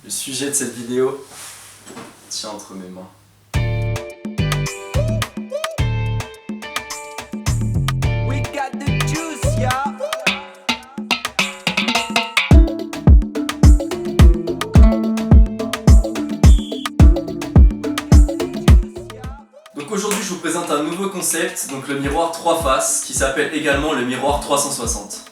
Le sujet de cette vidéo tient entre mes mains. We got the juice, y'all. Donc aujourd'hui je vous présente un nouveau concept, donc le miroir 3 faces, qui s'appelle également le miroir 360.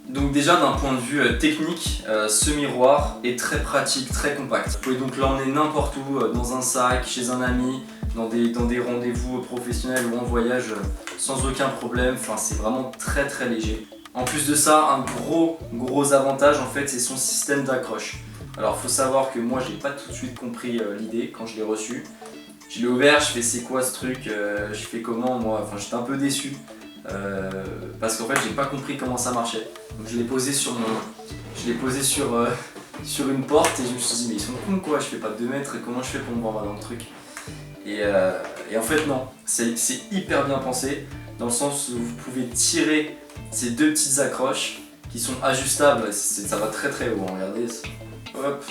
Donc déjà d'un point de vue technique, ce miroir est très pratique, très compact. Vous pouvez donc l'emmener n'importe où, dans un sac, chez un ami, dans des rendez-vous professionnels ou en voyage, sans aucun problème. Enfin, c'est vraiment très très léger. En plus de ça, un gros avantage en fait, c'est son système d'accroche. Alors faut savoir que moi j'ai pas tout de suite compris l'idée quand je l'ai reçu. Je l'ai ouvert, je fais c'est quoi ce truc, je fais comment moi, enfin j'étais un peu déçu. Parce qu'en fait j'ai pas compris comment ça marchait. Donc je l'ai posé sur une porte et je me suis dit mais ils sont cons quoi, je fais pas 2 mètres, comment je fais pour me voir dans le truc. Et en fait non, c'est hyper bien pensé dans le sens où vous pouvez tirer ces 2 petites accroches qui sont ajustables, ça va très très haut, hein, regardez, hop.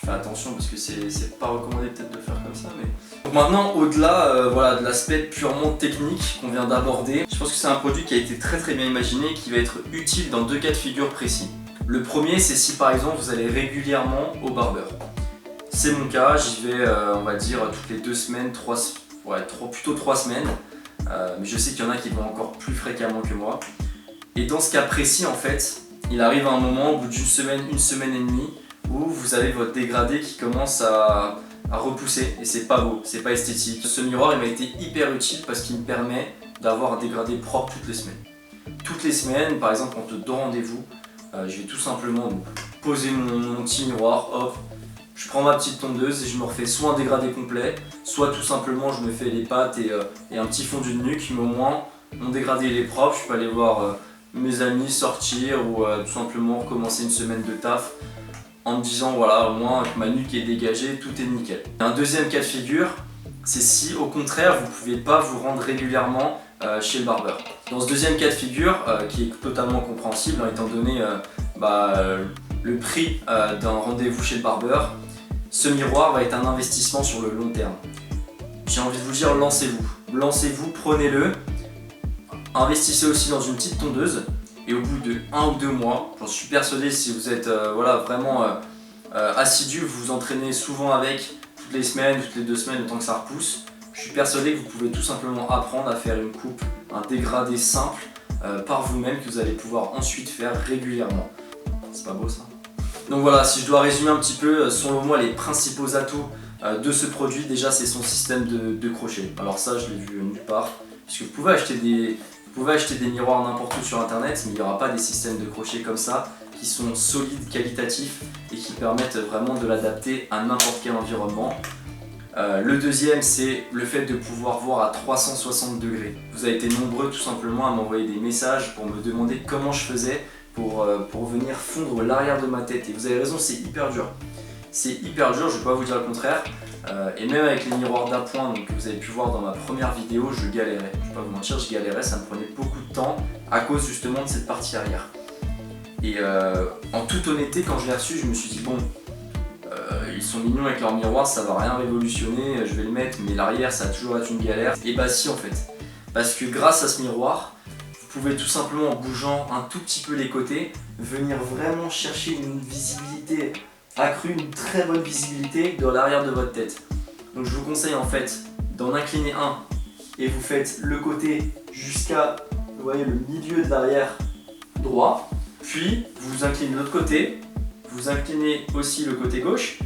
Fais attention parce que c'est pas recommandé peut-être de faire comme ça, mais... Donc maintenant, au-delà voilà, de l'aspect purement technique qu'on vient d'aborder, je pense que c'est un produit qui a été très bien imaginé et qui va être utile dans 2 cas de figure précis. Le premier, c'est si par exemple vous allez régulièrement au barbeur. C'est mon cas, j'y vais on va dire toutes les 2 semaines, plutôt 3 semaines, mais je sais qu'il y en a qui vont encore plus fréquemment que moi. Et dans ce cas précis en fait, il arrive un moment au bout d'une semaine, 1 semaine et demie, où vous avez votre dégradé qui commence à repousser et c'est pas beau, c'est pas esthétique. Ce miroir il m'a été hyper utile parce qu'il me permet d'avoir un dégradé propre toutes les semaines. Toutes les semaines, par exemple quand de rendez-vous, je vais tout simplement poser mon petit miroir, hop, je prends ma petite tondeuse et je me refais soit un dégradé complet, soit tout simplement je me fais les pattes et un petit fondu de nuque, mais au moins mon dégradé il est propre, je peux aller voir mes amis, sortir ou tout simplement recommencer une semaine de taf en me disant voilà au moins ma nuque est dégagée, tout est nickel. Un deuxième cas de figure, c'est si au contraire vous ne pouvez pas vous rendre régulièrement chez le barbeur. Dans ce deuxième cas de figure, qui est totalement compréhensible étant donné le prix d'un rendez-vous chez le barbeur, ce miroir va être un investissement sur le long terme. J'ai envie de vous dire lancez-vous, prenez-le, investissez aussi dans une petite tondeuse. Et au bout de 1 ou 2 mois, j'en suis persuadé si vous êtes vraiment assidu, vous vous entraînez souvent avec toutes les semaines, toutes les 2 semaines, le temps que ça repousse, je suis persuadé que vous pouvez tout simplement apprendre à faire une coupe, un dégradé simple par vous-même que vous allez pouvoir ensuite faire régulièrement. C'est pas beau ça? Donc voilà, si je dois résumer un petit peu, selon moi les principaux atouts de ce produit, déjà c'est son système de crochet. Alors ça je l'ai vu nulle part, puisque vous pouvez acheter des miroirs n'importe où sur internet, mais il n'y aura pas des systèmes de crochet comme ça qui sont solides, qualitatifs et qui permettent vraiment de l'adapter à n'importe quel environnement. Le deuxième, c'est le fait de pouvoir voir à 360 degrés. Vous avez été nombreux tout simplement à m'envoyer des messages pour me demander comment je faisais pour venir fondre l'arrière de ma tête. Et vous avez raison, c'est hyper dur. C'est hyper dur, je ne vais pas vous dire le contraire. Et même avec les miroirs d'appoint que vous avez pu voir dans ma première vidéo, je galérais. Je ne vais pas vous mentir, je galérais, ça me prenait beaucoup de temps à cause justement de cette partie arrière. Et en toute honnêteté, quand je l'ai reçu, je me suis dit bon, ils sont mignons avec leur miroir, ça va rien révolutionner, je vais le mettre, mais l'arrière ça a toujours été une galère. Et bah si en fait, parce que grâce à ce miroir, vous pouvez tout simplement en bougeant un tout petit peu les côtés, venir vraiment chercher une visibilité accrue, une très bonne visibilité dans l'arrière de votre tête. Donc je vous conseille en fait d'en incliner un et vous faites le côté jusqu'à, vous voyez, le milieu de l'arrière droit, puis vous inclinez l'autre côté, vous inclinez aussi le côté gauche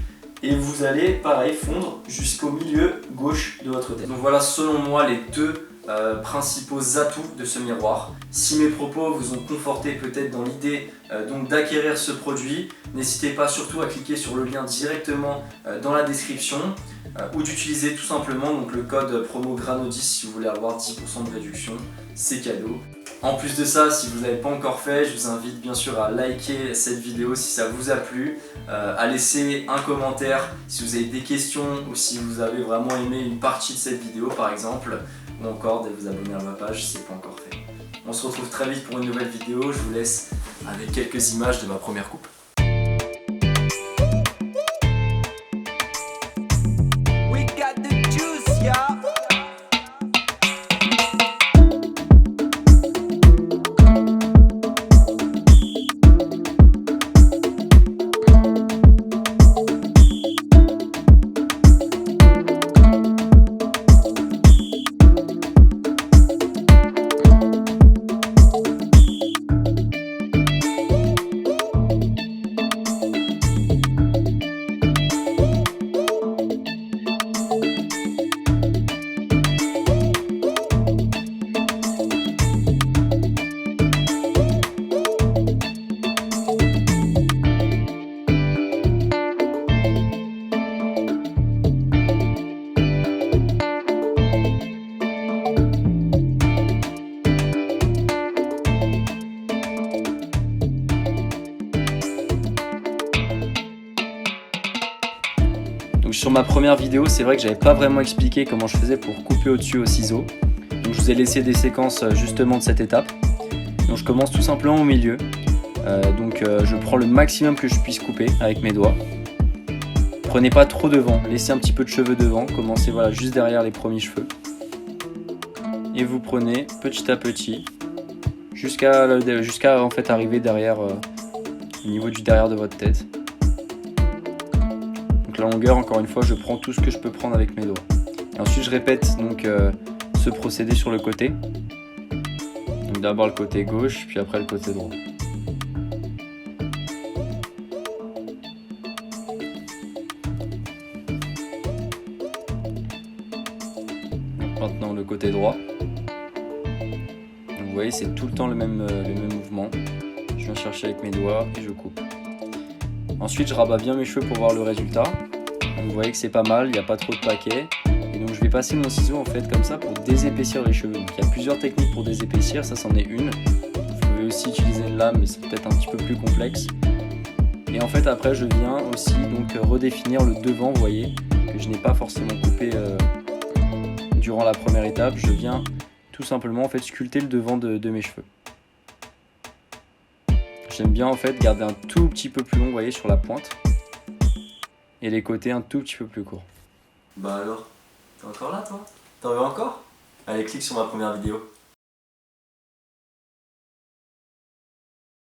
et vous allez pareil fondre jusqu'au milieu gauche de votre tête. Donc voilà selon moi les 2 principaux atouts de ce miroir. Si mes propos vous ont conforté peut-être dans l'idée donc d'acquérir ce produit, n'hésitez pas surtout à cliquer sur le lien directement dans la description ou d'utiliser tout simplement donc, le code promo GRANO10 si vous voulez avoir 10% de réduction, c'est cadeau. En plus de ça, si vous n'avez pas encore fait, je vous invite bien sûr à liker cette vidéo si ça vous a plu, à laisser un commentaire si vous avez des questions ou si vous avez vraiment aimé une partie de cette vidéo par exemple, ou encore de vous abonner à ma page si ce n'est pas encore fait. On se retrouve très vite pour une nouvelle vidéo, je vous laisse avec quelques images de ma première coupe. Donc sur ma première vidéo, c'est vrai que j'avais pas vraiment expliqué comment je faisais pour couper au-dessus au ciseau. Donc je vous ai laissé des séquences justement de cette étape. Donc je commence tout simplement au milieu. Je prends le maximum que je puisse couper avec mes doigts. Prenez pas trop devant, laissez un petit peu de cheveux devant, commencez voilà, juste derrière les premiers cheveux. Et vous prenez petit à petit jusqu'à en fait arriver derrière au niveau du derrière de votre tête. Donc la longueur, encore une fois, je prends tout ce que je peux prendre avec mes doigts. Et ensuite je répète donc ce procédé sur le côté. Donc d'abord le côté gauche, puis après le côté droit. Donc maintenant le côté droit. Donc vous voyez, c'est tout le temps le même mouvement. Je viens chercher avec mes doigts et je coupe. Ensuite je rabats bien mes cheveux pour voir le résultat. Donc vous voyez que c'est pas mal, il n'y a pas trop de paquets. Et donc je vais passer mon ciseau en fait comme ça pour désépaissir les cheveux. Donc il y a plusieurs techniques pour désépaissir, ça c'en est une. Vous pouvez aussi utiliser une lame, mais c'est peut-être un petit peu plus complexe. Et en fait après je viens aussi donc redéfinir le devant, vous voyez, que je n'ai pas forcément coupé durant la première étape. Je viens tout simplement en fait sculpter le devant de mes cheveux. J'aime bien en fait garder un tout petit peu plus long, vous voyez, sur la pointe. Et les côtés un tout petit peu plus courts. Bah alors, t'es encore là toi? T'en veux encore? Allez, clique sur ma première vidéo.